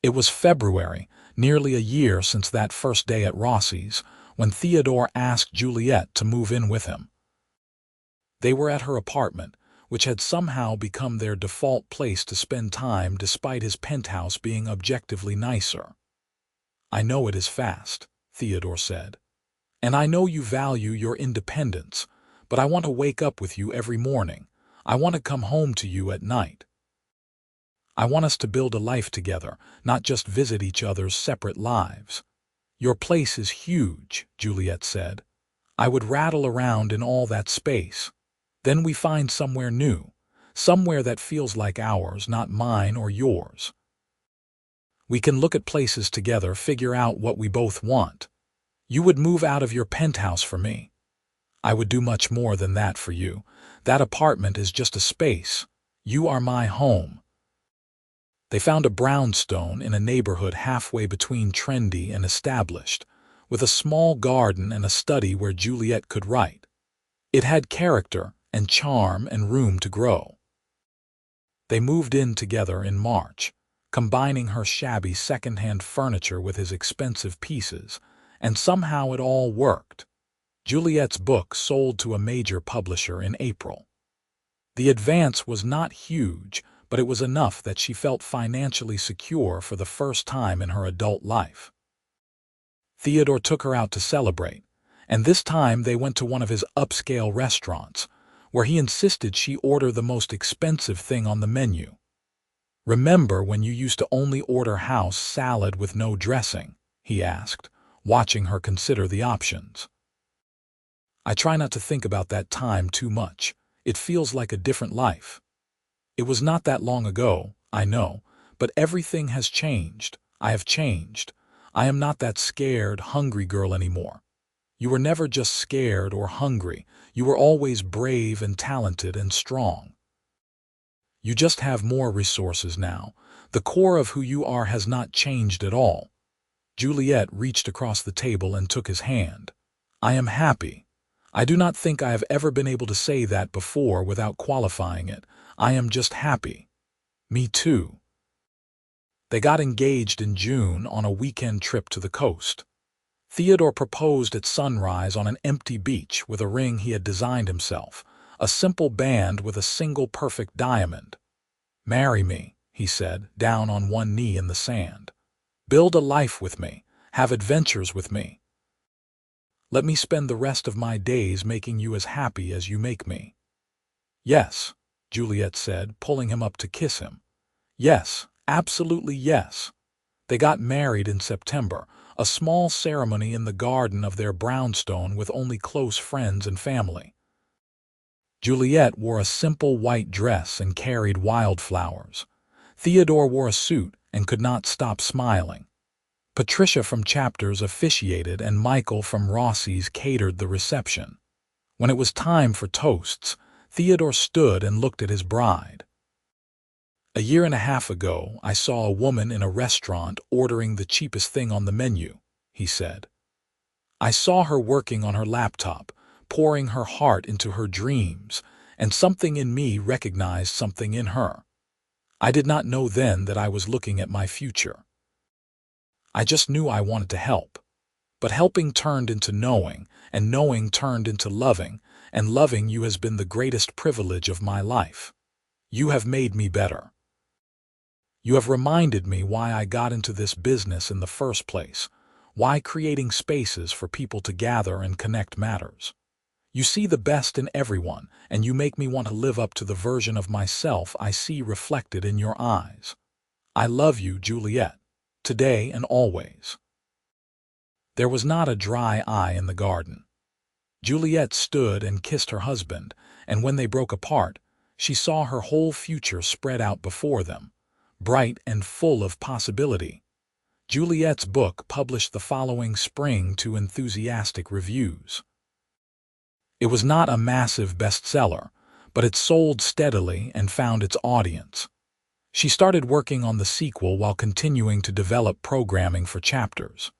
It was February, nearly a year since that first day at Rossi's, when Theodore asked Juliet to move in with him. They were at her apartment, which had somehow become their default place to spend time despite his penthouse being objectively nicer. "I know it is fast," Theodore said. "And I know you value your independence, but I want to wake up with you every morning. I want to come home to you at night. I want us to build a life together, not just visit each other's separate lives." "Your place is huge," Juliet said. "I would rattle around in all that space. Then we find somewhere new, somewhere that feels like ours, not mine or yours. We can look at places together, figure out what we both want. You would move out of your penthouse for me. I would do much more than that for you. That apartment is just a space. You are my home." They found a brownstone in a neighborhood halfway between trendy and established, with a small garden and a study where Juliet could write. It had character and charm and room to grow. They moved in together in March, combining her shabby second-hand furniture with his expensive pieces, and somehow it all worked. Juliet's book sold to a major publisher in April. The advance was not huge, but it was enough that she felt financially secure for the first time in her adult life. Theodore took her out to celebrate, and this time they went to one of his upscale restaurants, where he insisted she order the most expensive thing on the menu. "Remember when you used to only order house salad with no dressing?" he asked, watching her consider the options. "I try not to think about that time too much. It feels like a different life. It was not that long ago, I know, but everything has changed. I have changed. I am not that scared, hungry girl anymore. You were never just scared or hungry. You were always brave and talented and strong. You just have more resources now. The core of who you are has not changed at all." Juliet reached across the table and took his hand. "I am happy. I do not think I have ever been able to say that before without qualifying it. I am just happy." "Me too." They got engaged in June on a weekend trip to the coast. Theodore proposed at sunrise on an empty beach with a ring he had designed himself, a simple band with a single perfect diamond. "Marry me," he said, down on one knee in the sand. "Build a life with me. Have adventures with me. Let me spend the rest of my days making you as happy as you make me." "Yes," Juliet said, pulling him up to kiss him. "Yes, absolutely yes." They got married in September, a small ceremony in the garden of their brownstone with only close friends and family. Juliet wore a simple white dress and carried wildflowers. Theodore wore a suit and could not stop smiling. Patricia from Chapters officiated and Michael from Rossi's catered the reception. When it was time for toasts, Theodore stood and looked at his bride. "A year and a half ago, I saw a woman in a restaurant ordering the cheapest thing on the menu," he said. "I saw her working on her laptop, pouring her heart into her dreams, and something in me recognized something in her. I did not know then that I was looking at my future. I just knew I wanted to help. But helping turned into knowing, and knowing turned into loving, and loving you has been the greatest privilege of my life. You have made me better. You have reminded me why I got into this business in the first place, why creating spaces for people to gather and connect matters. You see the best in everyone, and you make me want to live up to the version of myself I see reflected in your eyes. I love you, Juliet, today and always." There was not a dry eye in the garden. Juliet stood and kissed her husband, and when they broke apart, she saw her whole future spread out before them, bright and full of possibility. Juliet's book published the following spring to enthusiastic reviews. It was not a massive bestseller, but it sold steadily and found its audience. She started working on the sequel while continuing to develop programming for chapters.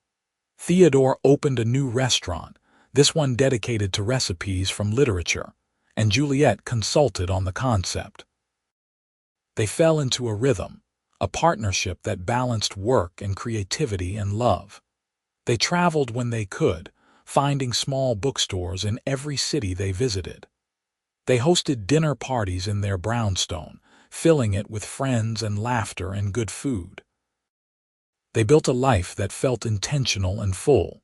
Theodore opened a new restaurant, this one dedicated to recipes from literature, and Juliet consulted on the concept. They fell into a rhythm, a partnership that balanced work and creativity and love. They traveled when they could, finding small bookstores in every city they visited. They hosted dinner parties in their brownstone, filling it with friends and laughter and good food. They built a life that felt intentional and full.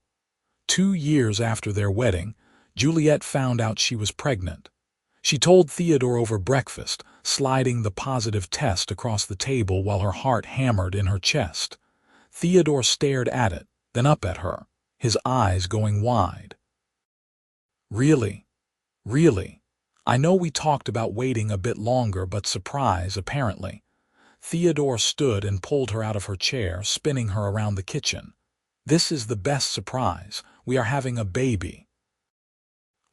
2 years after their wedding, Juliet found out she was pregnant. She told Theodore over breakfast, sliding the positive test across the table while her heart hammered in her chest. Theodore stared at it, then up at her, his eyes going wide. "Really? Really? I know we talked about waiting a bit longer, but surprise, apparently." Theodore stood and pulled her out of her chair, spinning her around the kitchen. "This is the best surprise. We are having a baby."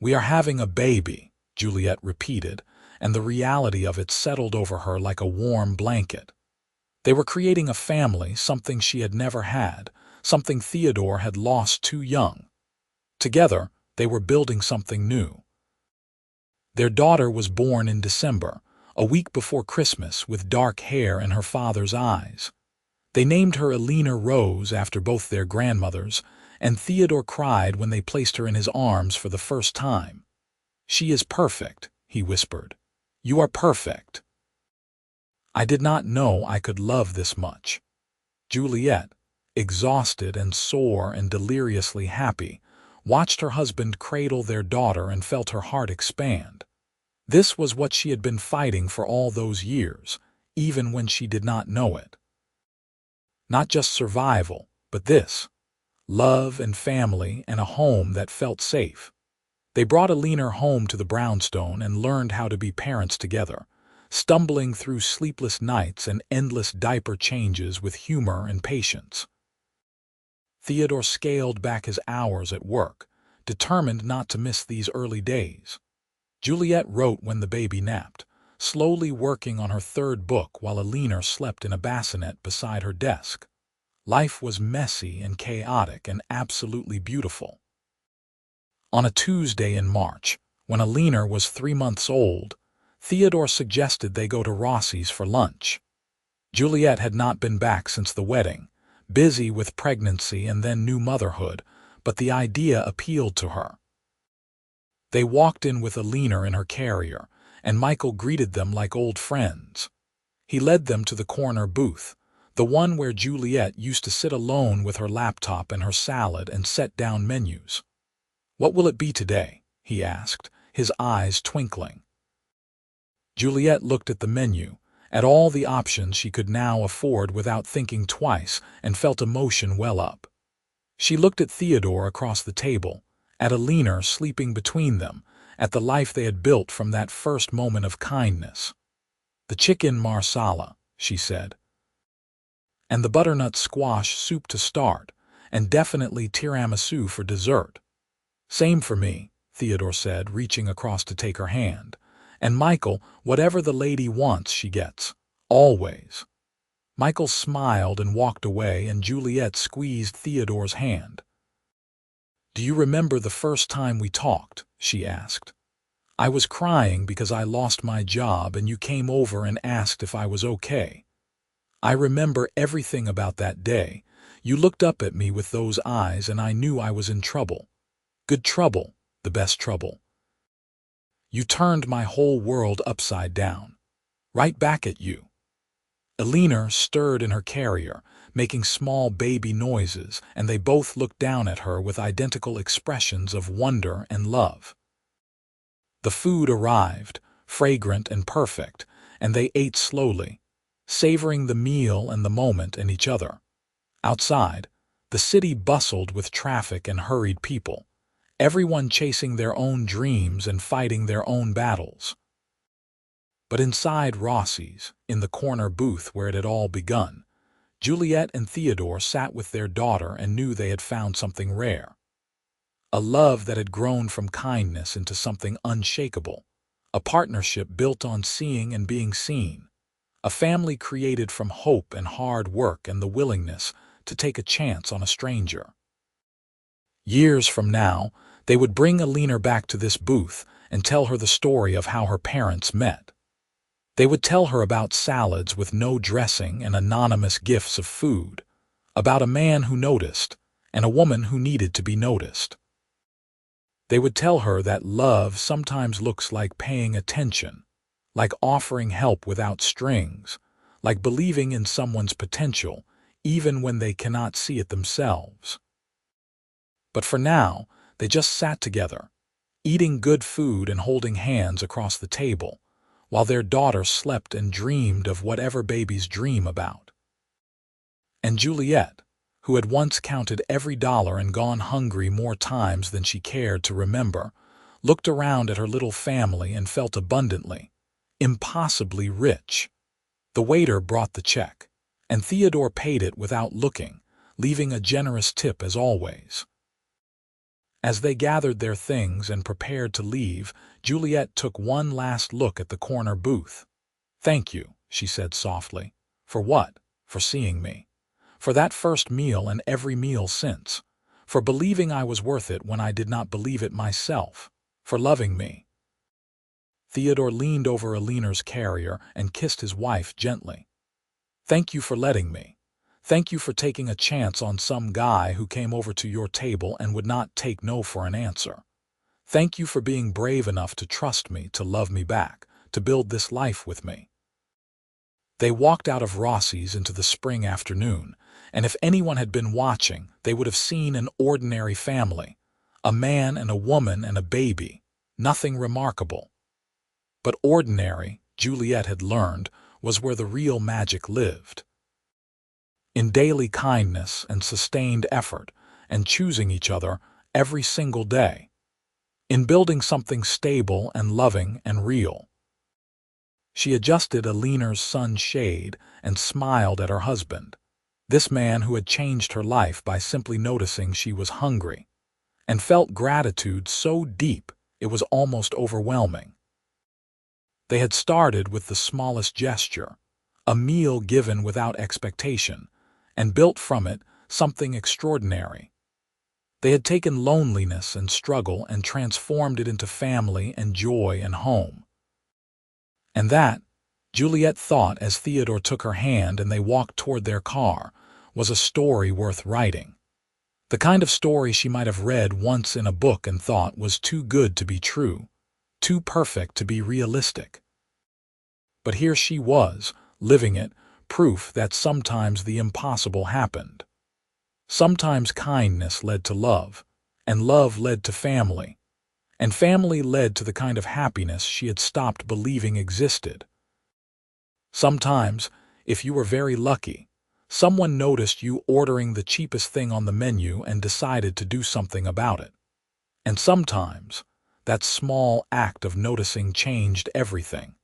"We are having a baby," Juliet repeated, and the reality of it settled over her like a warm blanket. They were creating a family, something she had never had, something Theodore had lost too young. Together, they were building something new. Their daughter was born in December, a week before Christmas, with dark hair and her father's eyes. They named her Elena Rose after both their grandmothers, and Theodore cried when they placed her in his arms for the first time. "She is perfect," he whispered. "You are perfect." "I did not know I could love this much." Juliet, exhausted and sore and deliriously happy, watched her husband cradle their daughter and felt her heart expand. This was what she had been fighting for all those years, even when she did not know it. Not just survival, but this: love and family and a home that felt safe. They brought Elena home to the brownstone and learned how to be parents together, stumbling through sleepless nights and endless diaper changes with humor and patience. Theodore scaled back his hours at work, determined not to miss these early days. Juliet wrote when the baby napped, slowly working on her third book while Elena slept in a bassinet beside her desk. Life was messy and chaotic and absolutely beautiful. On a Tuesday in March, when Elena was 3 months old, Theodore suggested they go to Rossi's for lunch. Juliet had not been back since the wedding, busy with pregnancy and then new motherhood, but the idea appealed to her. They walked in with Elena in her carrier, and Michael greeted them like old friends. He led them to the corner booth, the one where Juliet used to sit alone with her laptop and her salad and set down menus. "What will it be today?" he asked, his eyes twinkling. Juliet looked at the menu, at all the options she could now afford without thinking twice, and felt emotion well up. She looked at Theodore across the table, at Elena sleeping between them, at the life they had built from that first moment of kindness. "The chicken marsala," she said. "And the butternut squash soup to start, and definitely tiramisu for dessert." "Same for me," Theodore said, reaching across to take her hand. "And Michael, whatever the lady wants she gets. Always." Michael smiled and walked away, and Juliet squeezed Theodore's hand. "Do you remember the first time we talked?" she asked. "I was crying because I lost my job and you came over and asked if I was okay. I remember everything about that day. You looked up at me with those eyes and I knew I was in trouble. Good trouble, the best trouble. You turned my whole world upside down. Right back at you." Elena stirred in her carrier, making small baby noises, and they both looked down at her with identical expressions of wonder and love. The food arrived, fragrant and perfect, and they ate slowly, savoring the meal and the moment and each other. Outside, the city bustled with traffic and hurried people, everyone chasing their own dreams and fighting their own battles. But inside Rossi's, in the corner booth where it had all begun, Juliet and Theodore sat with their daughter and knew they had found something rare. A love that had grown from kindness into something unshakable, a partnership built on seeing and being seen, A family created from hope and hard work and the willingness to take a chance on a stranger. Years from now, they would bring Alina back to this booth and tell her the story of how her parents met. They would tell her about salads with no dressing and anonymous gifts of food, about a man who noticed and a woman who needed to be noticed. They would tell her that love sometimes looks like paying attention, like offering help without strings, like believing in someone's potential even when they cannot see it themselves. But for now, they just sat together, eating good food and holding hands across the table, while their daughter slept and dreamed of whatever babies dream about. And Juliet, who had once counted every dollar and gone hungry more times than she cared to remember, looked around at her little family and felt abundantly, impossibly rich. The waiter brought the check, and Theodore paid it without looking, leaving a generous tip as always. As they gathered their things and prepared to leave, Juliet took one last look at the corner booth. "Thank you," she said softly. "For what? For seeing me. For that first meal and every meal since. For believing I was worth it when I did not believe it myself. For loving me." Theodore leaned over Alina's carrier and kissed his wife gently. "Thank you for letting me. Thank you for taking a chance on some guy who came over to your table and would not take no for an answer. Thank you for being brave enough to trust me, to love me back, to build this life with me." They walked out of Rossi's into the spring afternoon, and if anyone had been watching, they would have seen an ordinary family, a man and a woman and a baby, nothing remarkable. But ordinary, Juliet had learned, was where the real magic lived. In daily kindness and sustained effort, and choosing each other every single day. In building something stable and loving and real. She adjusted Alina's sunshade and smiled at her husband, this man who had changed her life by simply noticing she was hungry, and felt gratitude so deep it was almost overwhelming. They had started with the smallest gesture, a meal given without expectation, and built from it something extraordinary. They had taken loneliness and struggle and transformed it into family and joy and home. And that, Juliet thought as Theodore took her hand and they walked toward their car, was a story worth writing. The kind of story she might have read once in a book and thought was too good to be true, too perfect to be realistic. But here she was, living it, proof that sometimes the impossible happened. Sometimes kindness led to love, and love led to family, and family led to the kind of happiness she had stopped believing existed. Sometimes, if you were very lucky, someone noticed you ordering the cheapest thing on the menu and decided to do something about it. And sometimes, that small act of noticing changed everything.